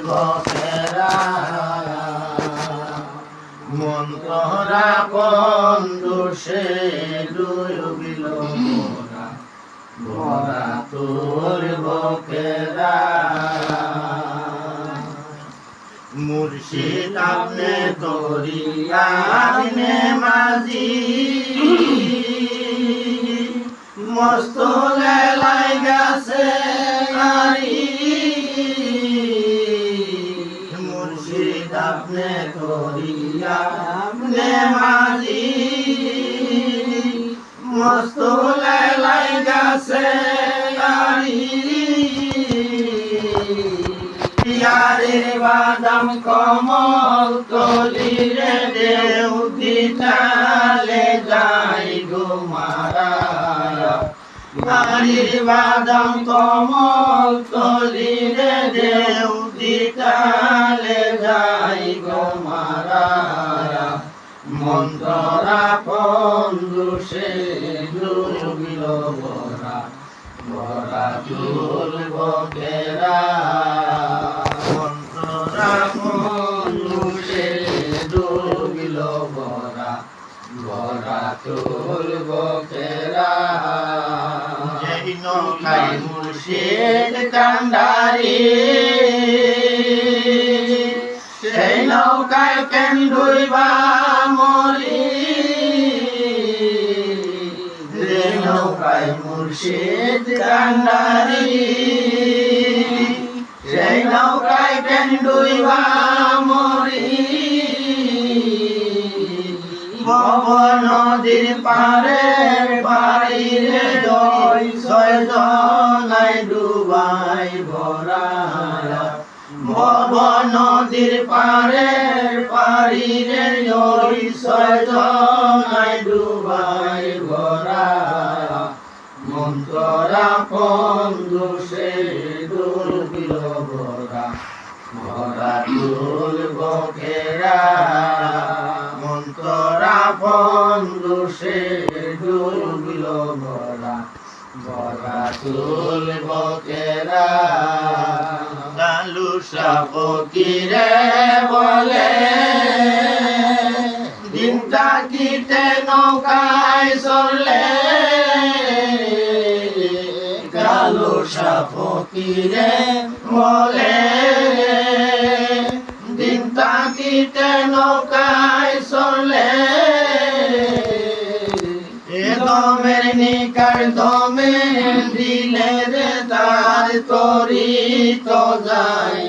বকেরা মন করা বন্ধু সে ডুবিল মোরা ভরা তোর বকেরা মুর্শিদ আপনে দরিয়া আপনে মাঝি মস্ত লেলাই গেছে নারী মুর্শিদ আপনে দরিয়া আপনে মাঝি মস্ত লেলাই গেছে নারী यारे बादाम कमल तलिरे देव दिताले जाई गो मारा यारे बादाम कमल तलिरे देव दिताले जाई गो मारा मंतरा बंधु से डुबिल भरा भरा चुल बकेरा ডুবিল ভরা ভরা তোর বকেরা যেই নৌকায় মুর্শিদ কান্ডারি সেই নৌকায় কেন ডুইবা মরি যে নৌকায় মুর্শিদ কান্ডারি সেই নৌকায় কেন ডুইবা মরি ভব নদীর পারে বাড়িরে জয় ছয়জনাই ডুবাই ভরা ভব নদীর পারে পাড়িরে জয় ছয়জনাই ডুবাই ভরা মন্তরা বন্ধু সে ডুবিল ভরা ভরা চুল বকেরা মন্তরা বন্ধু সে ডুবিল ভরা ভরা চুল বকেরা লালুসা ফকিরে বলে দিনটা কিতে নৌকায় চলে লালুসা ফকিরে বলে দিনটা কিতে নৌকায় চলে দমের নিকার দমে দিলে রে তার তরি তো যায়